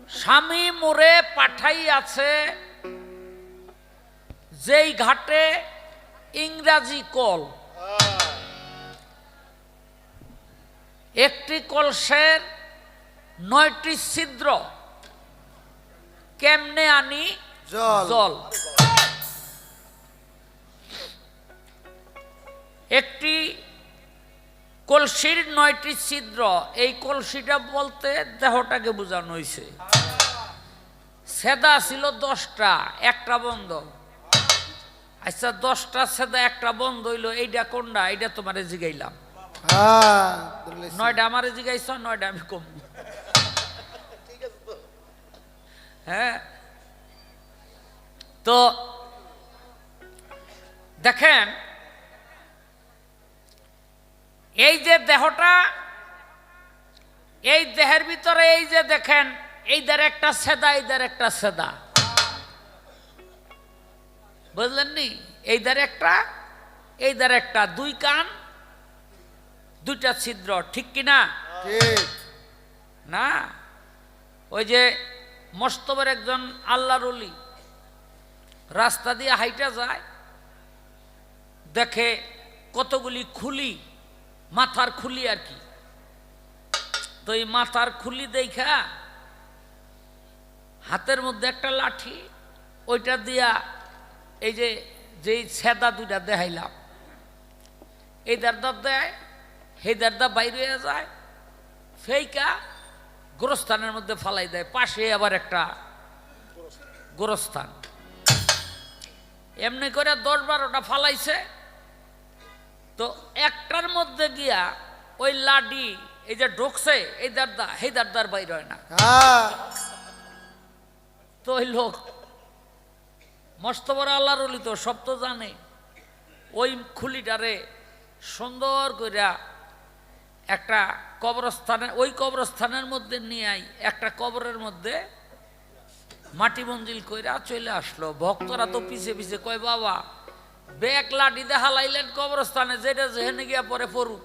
স্বামী মোরে পাঠাইয়াছে যেই ঘাটে ইংরাজি কল, একটি কলসের 9টি ছিদ্র, কেমনে আনি জল। একটি কলসির 9টি ছিদ্র, এই কলসিটা বলতে দেহটাকে বোঝানো হয়েছে। সেদা ছিল 10টা, একটা বন্ধ। আচ্ছা 10টা সেদা একটা বন্ধ হইলো, এইটা কোনটা? এইটা তোমারে জিগাইলাম। 9টা আমারে জিগাইছ, 9টা আমি কম। হ্যাঁ, তো দেখেন এই যে দেহটা, এই দেহের ভিতরে এই যে দেখেন এইদার একটা সেদা, এইদার একটা সেদা, বুঝলেন নি? এইদার একটা, এইদার একটা, 2 কান 2টা ছিদ্র, ঠিক কিনা? ঠিক না? ওই যে মস্তবের একজন আল্লাহর ওলি রাস্তা দিয়ে হাইটা যায়, দেখে কতগুলি খুলি, মাথার খুলি আর কি। তো এই মাথার খুলি দেখা হাতের মধ্যে একটা লাঠি, ওইটা দিয়া এই যে যেই সেদা 2টা দেখাইলাম, এই দারদা দেয়, সেই দারদা বাইরে হয়ে যায়, ফেইকা গোরস্থানের মধ্যে ফালাই দেয়। পাশে আবার একটা গোরস্থান, এমনি করে 10-12টা ফালাইছে। তো একটার মধ্যে গিয়া ওই লাডি এই যে ঢুকছে, এই দারদা সেই দারদার বাইর হয় না। তো ওই লোক মস্ত বড় আল্লাহর ওলি, তো সব তো জানে, ওই খুলিটারে সুন্দর কইরা একটা কবরস্থানে, ওই কবরস্থানের মধ্যে নিয়ে আই একটা কবরের মধ্যে মাটি মঞ্জিল কইরা চলে আসলো। ভক্তরা তো পিছে পিছে কয়, বাবা ব্যাগ লাঠি দেখা লাইলেন কবরস্থানে, যেটা যেখানে গিয়া পরে পড়ুক,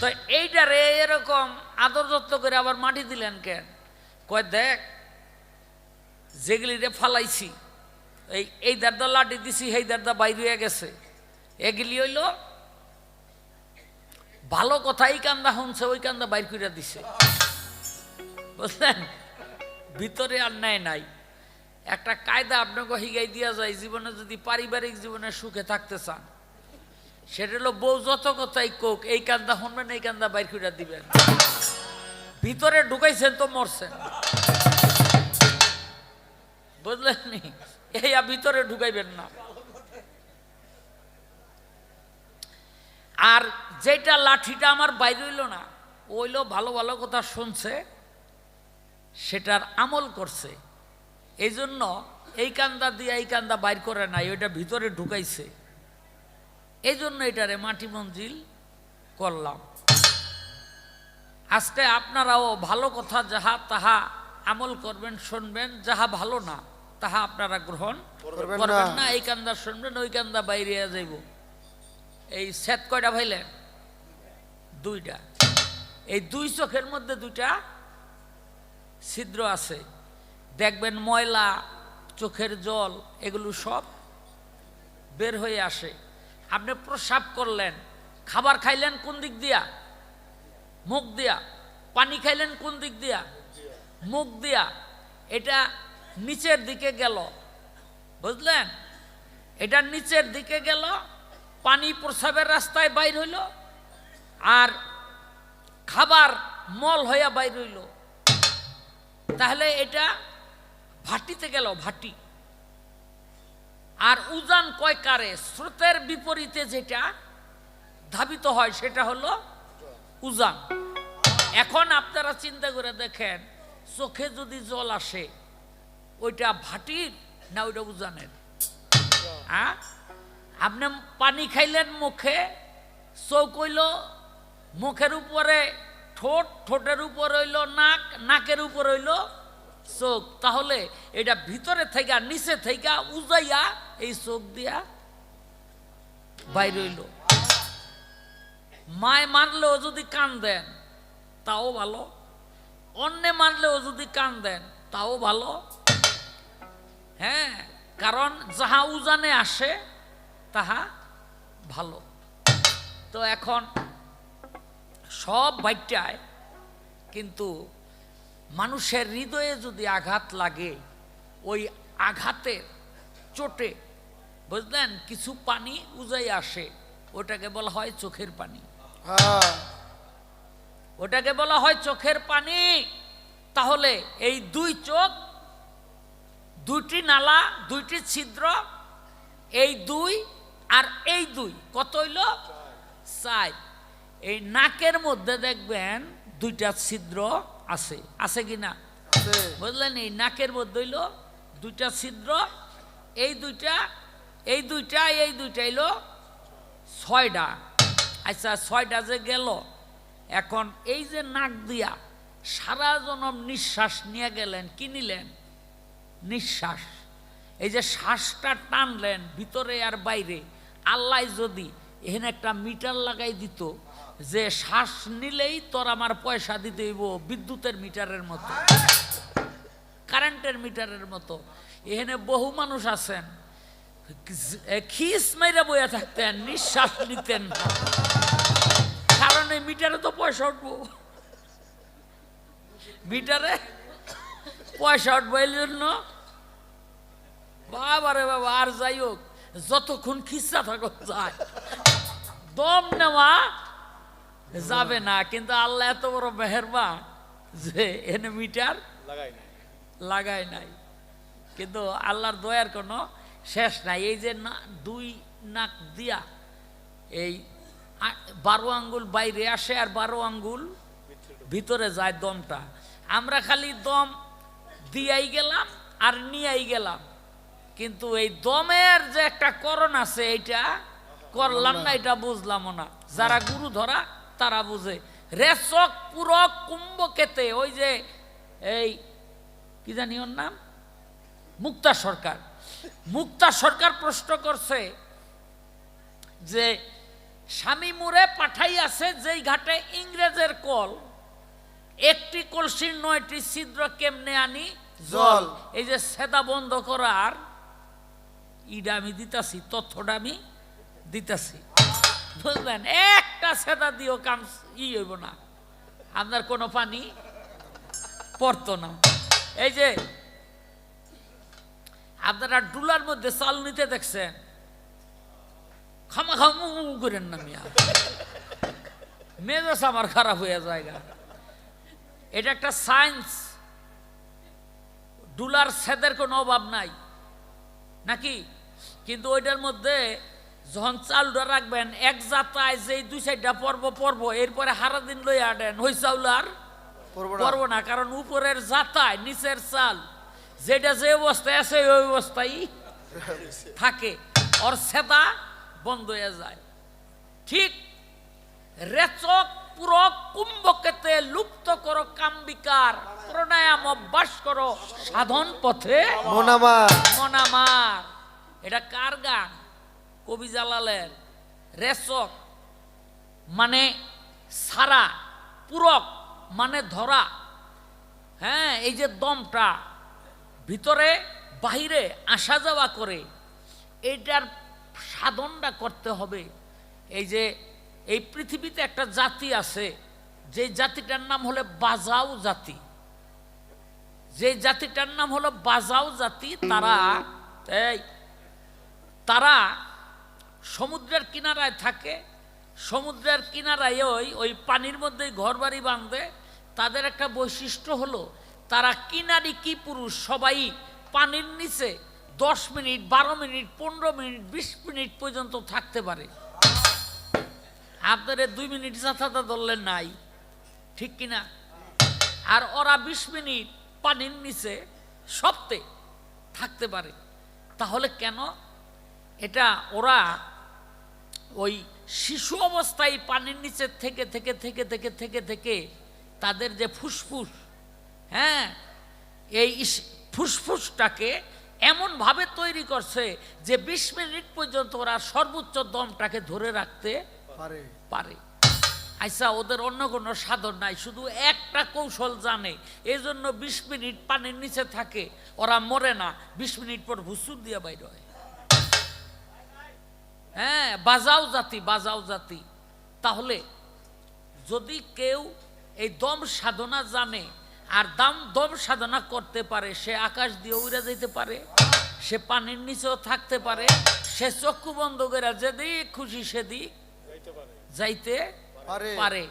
তো এইটারে এরকম আদর যত্ন করে আবার মাটি দিলেন কেন? কয় দেখ যেগুলি রে ফালাইছি, এই দারদা লাঠি দিছি, সেই দারদা বাইর হয়ে গেছে, এগুলি হইল ভালো কথা, এই কান্দা শুনছে, ওই কান্দা বাইর করে দিছে, বুঝলেন? ভিতরে আর নেয় নাই। একটা কায়দা আপনাকে হিগাই দিয়া যায়, জীবনে যদি পারিবারিক জীবনে সুখে থাকতে চান, সেটা হলো বউ যত কথাই কোক, এই কান্দা শুনবেন, এই কান্দা বাইর করে দিবেন। ভিতরে ঢুকাইছেন তো মরছেন, বুঝলেন নি? এই ভিতরে ঢুকাইবেন না। আর যেটা লাঠিটা আমার বাইর হইল না, ওইলো ভালো ভালো কথা শুনছে, সেটার আমল করছে, এই জন্য এই কান্দা দিয়ে এই কান্দা বাইর করে নাই, ওইটা ভিতরে ঢুকাইছে, এই জন্য এটারে মাটি মঞ্জিল করলাম। আজকে আপনারাও ভালো কথা যাহা তাহা আমল করবেন, শুনবেন, যাহা ভালো না তাহা আপনারা গ্রহণ করবেন না। এই কান্দা শুনবেন, ওই কান্দা বাইরে যাইব। এই সেট কয়টা ভাইলেন? 2টা। এই 2 চোখের মধ্যে 2টা ছিদ্র আছে, দেখবেন ময়লা, চোখের জল, এগুলো সব বের হয়ে আসে। আপনি প্রস্রাব করলেন, খাবার খাইলেন কোন দিক দিয়া? মুখ দিয়া। পানি খাইলেন কোন দিক দিয়া? মুখ দিয়া। এটা নিচের দিকে গেল, বুঝলেন? এটা নিচের দিকে গেল, পানি প্রস্রাবের রাস্তায় বাইর হইল, আর খাবার মল হইয়া বাইর হইল। তাহলে এটা ভাটিতে গেল, ভাটি। আর উজান কয় কারে? স্রোতের বিপরীতে যেটা ধাবিত হয় সেটা হলো উজান। এখন আপনারা চিন্তা করে দেখেন, চোখে যদি জল আসে, ওইটা ভাটির না ওইটা উজানের? হ্যাঁ, আপনি পানি খাইলেন মুখে, চোখ হইল মুখের উপরে ঠোঁট, ঠোঁটের উপর হইল নাক, নাকের উপর হইল চোখ। তাহলে এটা ভিতরে থেকে নিচে থেকে উজাইয়া এই চোখ দিয়া বাইর হইল। মায় মানলেও যদি কান দেন তাও ভালো, অন্যে মানলেও যদি কান দেন তাও ভালো। হ্যাঁ, কারণ যাহা উজানে আসে তাহা ভালো। তো এখন সব বাইটায়, কিন্তু মানুষের হৃদয়ে যদি আঘাত লাগে, ওই আঘাতের চোটে বুঝলেন কিছু পানি উজাই আসে, ওটাকে বলা হয় চোখের পানি। ওটাকে বলা হয় চোখের পানি। তাহলে এই দুই চোখ, দুইটি নালা, দুইটি ছিদ্র, এই দুই আর এই দুই কত হইল? 4। এই নাকের মধ্যে দেখবেন দুইটা ছিদ্র আছে, আছে কিনা বুঝলেন? এই নাকের মধ্যে হইল দুইটা ছিদ্র, এই দুইটা, এই দুইটা, এই দুইটা হইল 6টা। আচ্ছা 6টা যে গেল, এখন এই যে নাক দিয়া সারা জনম নিঃশ্বাস নিয়ে গেলেন, কি নিলেন? নিঃশ্বাস। এই যে শ্বাসটা টানলেন ভিতরে আর বাইরে, আল্লাহ যদি এখানে একটা মিটার লাগাই দিত যে শ্বাস নিলেই তোর আমার পয়সা দিতে হইব, বিদ্যুতের মিটারের মতো, কারেন্টের মিটারের মতো। এখানে বহু মানুষ আছেন খিস মেরে বইয়া থাকতেন, নিঃশ্বাস নিতেন না, কারণ এই মিটারে তো পয়সা উঠবো, মিটারে পয়সা উঠবো, এই জন্য বাবা রে বাবা। আর যাই হোক, যতক্ষণ খিসা থাকো যায়, দম নেওয়া যাবে না। কিন্তু আল্লাহ এত বড় মেহেরবান যে এনে মিটার লাগায় নাই, কিন্তু আল্লাহর দয়ার কোনো শেষ নাই। এই যে দুই নাক দিয়া এই 12 আঙ্গুল বাইরে আসে আর 12 আঙ্গুল ভিতরে যায় দমটা। আমরা খালি দম দিয়াই গেলাম আর নিয়াই গেলাম, কিন্তু এই দমের যে একটা করণ আছে এইটা করলাম না, এটা বুঝলাম না। যারা গুরু ধরা তারা বুঝে। রেচক পুরক কুম্ভকেতে, ওই যে এই কি জানি ওর নাম, মুক্তা সরকার, মুক্তা সরকার প্রশ্ন করছে যে স্বামী মুরে পাঠাইয়াছে যেই ঘাটে ইংরেজের কল, একটি কলসির 9টি ছিদ্র কেমনে আনি জল। এই যে সেদা বন্ধ করার ইডা আমি দিতাছি, তথ্যটা আমি দিতাছি, বুঝলেন? একটা সেদা দিও কাম হইব না, আপনার কোনো পানি পড়তো না। এই যে আপনারা ডুলার মধ্যে চাল নিতে দেখছেন, খামা খামু করেন না মিয়া, মেজাজ আমার খারাপ হয়ে জায়গা। এটা একটা সায়েন্স। ডুলার সেদের কোনো অভাব নাই নাকি, কিন্তু ওইটার মধ্যে যখন চালটা রাখবেন এক যাত্রায় যে 2-4টা পর্ব, এরপরে হারা দিন লই আনেন, ওই চাউল আর পর্ব না, কারণ উপরের যাতায় নিচের চাল যেটা যে অবস্থায় আছে ওই অবস্থায় থাকে, ওর সেদা বন্ধ হয়ে যায়। ঠিক রেচক পুরক কুম্ভকেতে লুপ্ত করো কাম্বিকার, প্রাণায়াম অভ্যাস করো সাধন পথে মনামার। এটা কার গান? কবি জালালের। রেচক মানে সারা, পুরক মানে ধরা। হ্যাঁ, এই যে দমটা ভিতরে বাহিরে আসা যাওয়া করে, এইটার সাধনটা করতে হবে। এই যে এই পৃথিবীতে একটা জাতি আছে, যে জাতিটার নাম হলো বাজাও জাতি। যে জাতিটার নাম হলো বাজাও জাতি, তারা সমুদ্রের কিনারায় থাকে, সমুদ্রের কিনারায় ওই পানির মধ্যে ঘরবাড়ি বাঁধে। তাদের একটা বৈশিষ্ট্য হলো তারা কিনারি কি পুরুষ সবাই পানির নিচে 10 মিনিট, 12 মিনিট, 15 মিনিট, 20 মিনিট পর্যন্ত থাকতে পারে। আপনারা 2 মিনিট যাত্রা ধরলেন নাই, ঠিক কিনা? আর ওরা 20 মিনিট পানির নিচে সপ্তে থাকতে পারে। তাহলে কেন? এটা ওরা ওই শিশু অবস্থায় পানির নিচে থেকে থেকে থেকে থেকে থেকে থেকে তাদের যে ফুসফুস, হ্যাঁ, এই ফুসফুসটাকে এমনভাবে তৈরি করছে যে 20 মিনিট পর্যন্ত ওরা সর্বোচ্চ দমটাকে ধরে রাখতে পারে। আচ্ছা, ওদের অন্য কোনো সাধন নাই, শুধু একটা কৌশল জানে, এই জন্য 20 মিনিট পানির নিচে থাকে, ওরা মরে না, 20 মিনিট পর ভুসুর দিয়ে বাইর হয়। হ্যাঁ, বাজাও জাতি, বাজাও জাতি। তাহলে যদি কেউ এই দম সাধনা জানে আর দম সাধনা করতে পারে, সে আকাশ দিয়ে উড়ে যেতে পারে, সে পানির নিচেও থাকতে পারে, সে চক্ষু বন্ধ করে যেদিক খুশি সেদিক যাইতে পারে।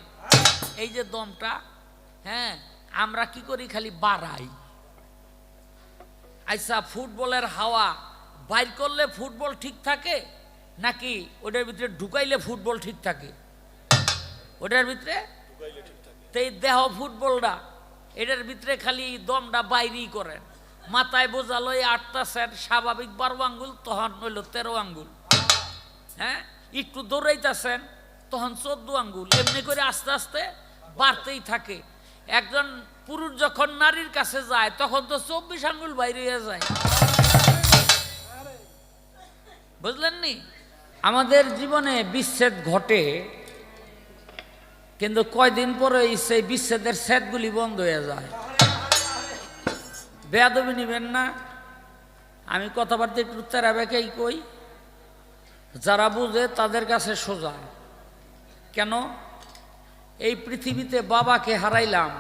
এই যে দমটা, হ্যাঁ, আমরা কি করি, খালি বাড়াই। আচ্ছা, ফুটবলের হাওয়া বাইর করলে ফুটবল ঠিক থাকে নাকি ওটার ভিতরে ঢুকাইলে ফুটবল ঠিক থাকে? ওটার ভিতরে তো এই দেহ ফুটবলটা, এটার ভিতরে খালি দমটা বাইরেই করেন। মাথায় বোঝালো 8টা সেট, স্বাভাবিক 12 আঙ্গুল, তখন হইল 13 আঙ্গুল। হ্যাঁ, একটু দৌড়াইতেছেন তখন 14 আঙ্গুল, এমনি করে আস্তে আস্তে বাড়তেই থাকে। একজন পুরুষ যখন নারীর কাছে যায় তখন তো 24 আঙ্গুল বাইরে হয়ে যায়। বুঝলেন নি? আমাদের জীবনে বিচ্ছেদ ঘটে, কিন্তু কয়দিন পরে সেই বিচ্ছেদের সেটগুলি বন্ধ হয়ে যায়। বেয়াদবি নিবেন না, আমি কথাবার্তা একটু তেরাবেকেই কই, যারা বুঝে তাদের কাছে সোজা। কেন? এই পৃথিবীতে বাবাকে হারাইলাম,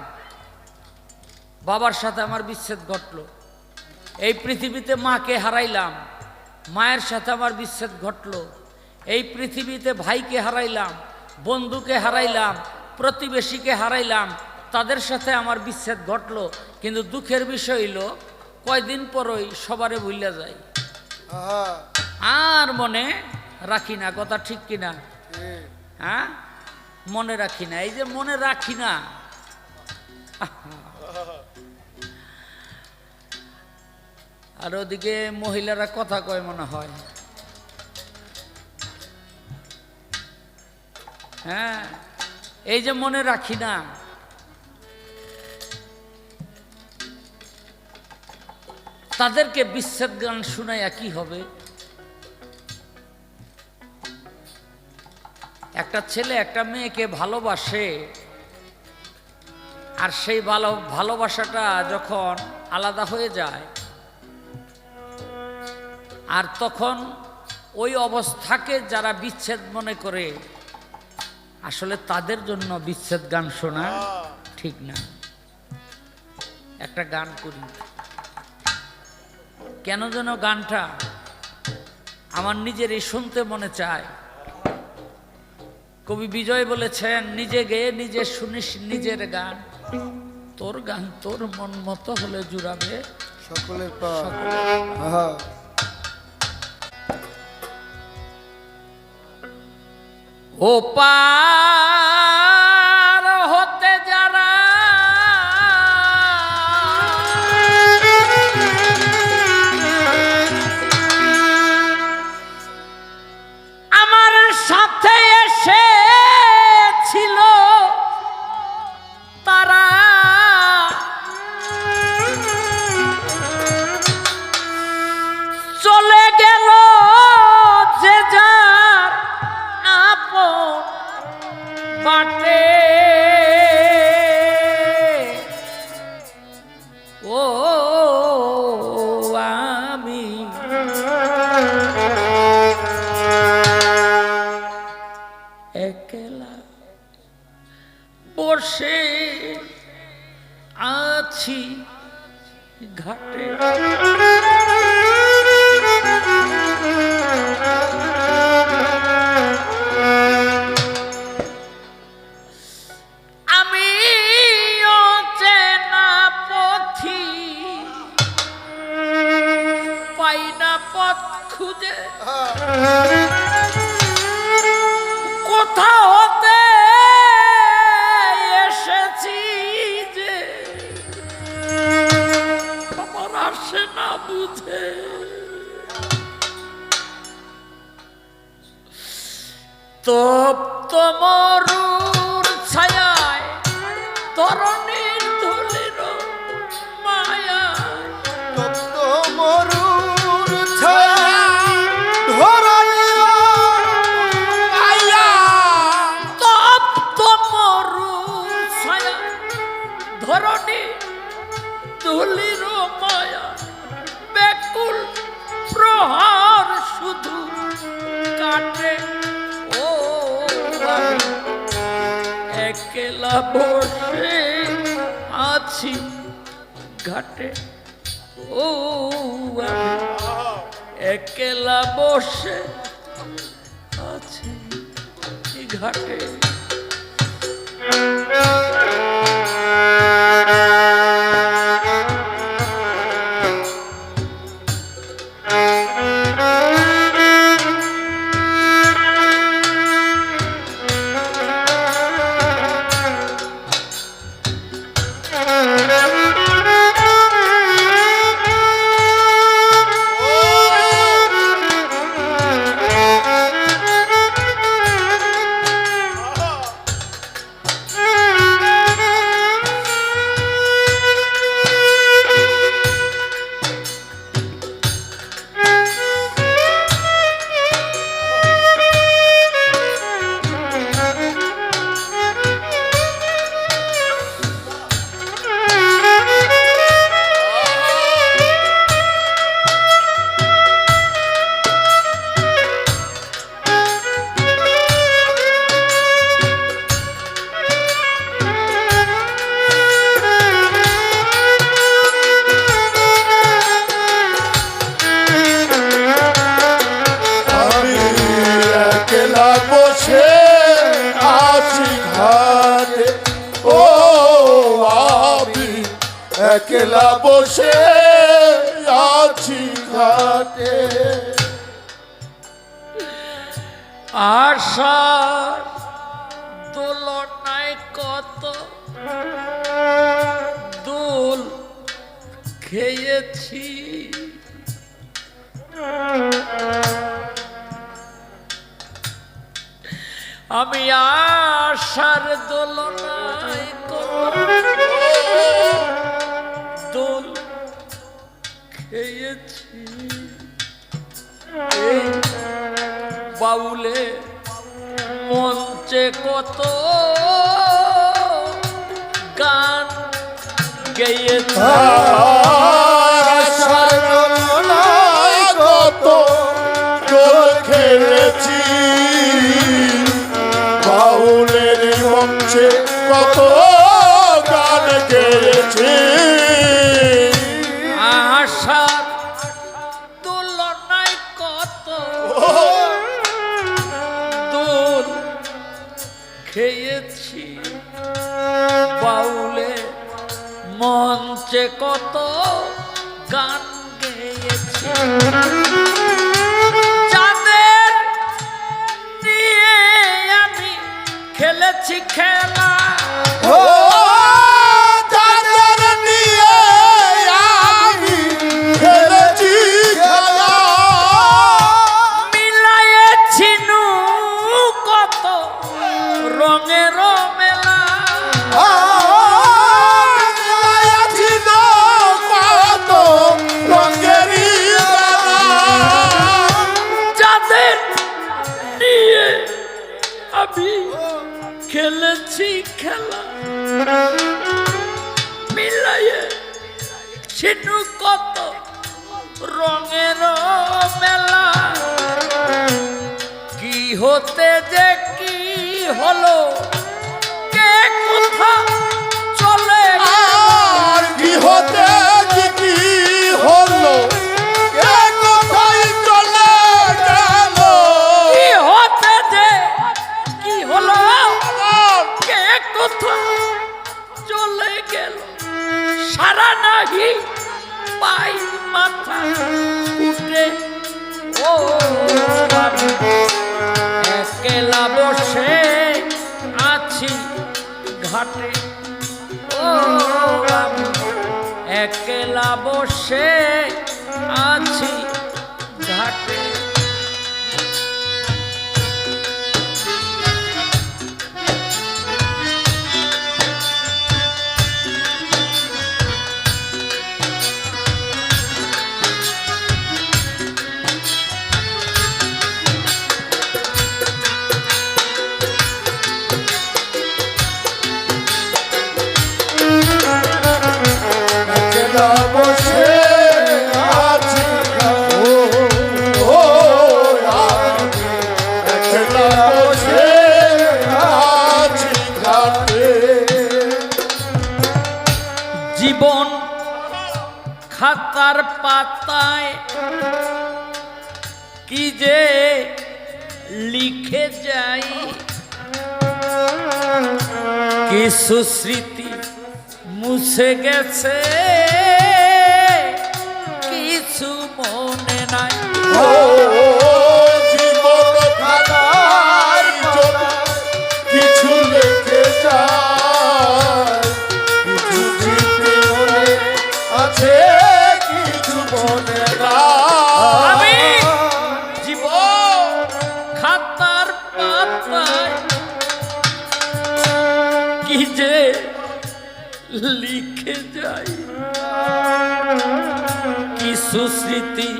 বাবার সাথে আমার বিচ্ছেদ ঘটল। এই পৃথিবীতে মাকে হারাইলাম, মায়ের সাথে আমার বিচ্ছেদ ঘটল। এই পৃথিবীতে ভাইকে হারাইলাম, বন্ধুকে হারাইলাম, প্রতিবেশীকে হারাইলাম, তাদের সাথে আমার বিচ্ছেদ ঘটল। কিন্তু দুঃখের বিষয় হইল কয়দিন পরই সবারে ভুলে যায়, আর মনে রাখি না। কথা ঠিক কিনা? হ্যাঁ, মনে রাখি না। এই যে মনে রাখি না, আর ওদিকে মহিলারা কথা কয় মনে হয়। হ্যাঁ, এই যে মনে রাখি না, তাদেরকে বিচ্ছেদ গান শুনাইয়া কি হবে? একটা ছেলে একটা মেয়েকে ভালোবাসে, আর সেই ভালোবাসাটা যখন আলাদা হয়ে যায়, আর তখন ওই অবস্থাকে যারা বিচ্ছেদ মনে করে, আসলে তাদের জন্য বিচ্ছেদ গান শোনা ঠিক না। একটা গান করি, কেন যেন গানটা আমার নিজেরই শুনতে মনে চায়। কবি বিজয় বলেছেন, নিজে গেয়ে নিজে শুনিস নিজের গান, তোর গান তোর মন মতো হলে জুড়াবে সকলের প্রাণ। ও পার হতে যারা আমার সাথে এসেছিল, তারা চলে গেল যে যার আপন বাটে। ও আমি একলা বসে আছি ঘাটে। আমি অচেনা পথি পাই না পথ খুঁজে, কোথা হতে এসেছি যে আমার আসে না বুঝে। তপ্ত মরুর ছায়ায় তরণীর ধুলির মায়ায়, তপ্ত মরুর ছায়ায় ধরণীর মায়া, তপ্ত মায়া ব্যাকুল প্রহার শুধু কাটে ও আমি একলা বসে আছি ঘাটে ও আমি একলা বসে আছি ঘাটে। একলা বসে আছি ঘাটে আশার দোলনায় কত দোল খেয়েছি আমি আশার দোলনায় কত দোল খেয়েছি এই বাউলে মঞ্চে কত গান গেয়েছি কত দোল খেলেছি বাউলের মঞ্চে কত গান গেয়েছি আশার তুলনায় কত দোল খেয়েছি বাউলে মঞ্চে কত গান গেয়েছি যাদের নিয়ে আমি খেলেছি খেলা খেলেছি খেলা মিলাইয়ে ছিনু কত রঙের মেলা কি হতে যে কি হলো কে কোথা চলে আর কি হতে যে কি হলো কে কোথায় চলে গেল কি হতে যে কি হলো কে কোথা চলে গেল সারা নাহি পাই মাথা উঠে ও আমি একলা বসে আছি ঘাটে ও আমি একলা বসে আছি ঘাটে বসে খাতার পাতায় কি যে লিখে যাই, কিছু স্মৃতি মুছে গেছে, কিছু মনে নাই। ও জীবন খাতায় যদি কিছু লিখে যায়, কিছু স্মৃতি মনে আছে, কিছু মনে নাই। আমি জীবন খাতার পাতায় কি যে লিখে যাই, কিছু স্মৃতি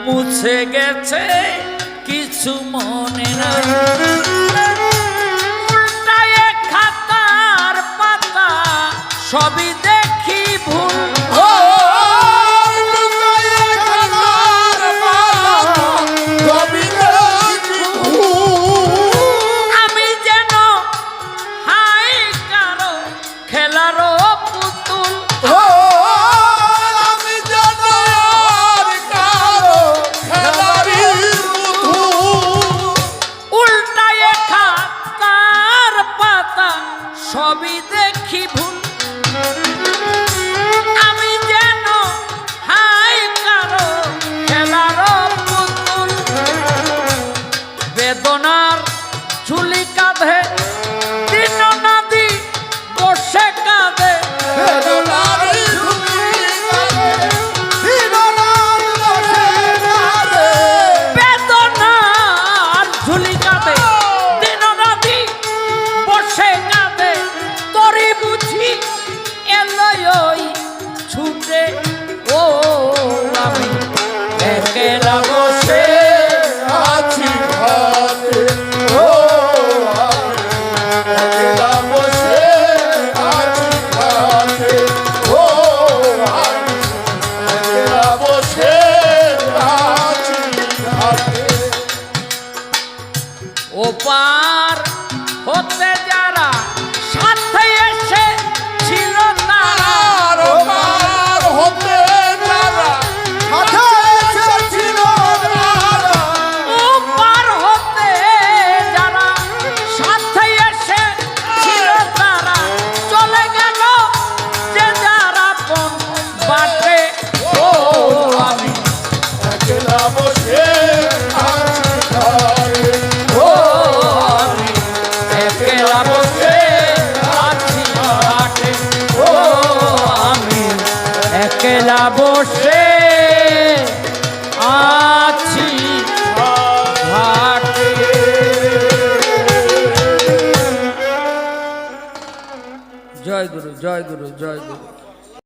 মুছে গেছে, কিছু মনে নাই। উল্টায়ে খাতার পাতা সবই দেখি ভুল, ও লুকায়ে খাতার পাতা সবই দেখি ভুল। আমি যেন হাই কারো খেলারও পুতুল। ও আমি যেন আর কারো খেলারই পুতুল। উল্টায়ে খাতার পাতা সবই দেখি ভুল, আমি যেন হাই কারো খেলারও পুতুল। বেদনার ঝুলি কাঁধে দিন নদী বসে কাঁদে, বেদনার ঝুলি কাঁধে, দিনরাত বসে কাঁদে। বেদনার ঝুলি কাঁধে দিন নদী বসে কাঁদে। তরি বুঝি এলই ছুটে, ও আমি একেলা বসে আছি ঘাটে, ও আমি একলা বসে আছি ঘাটে, ও আমি একলা বসে আছি ঘাটে। ওপার হতে যারা সাথে এসে ছিল তারা, আর পার হতে যারা সাথে এসেছিল তারা, ওপার হতে যারা সাথে এসে ছিল তারা, চলে গেল যে যারা কোন বাটে, ও আমি একলা বসে আছি ঘাটে, ও আমি একলা বসে আছি ঘাটে, ও আমি একলা বসে আছি ঘাটে। জয় গুরু, জয় গুরু, জয় গুরু।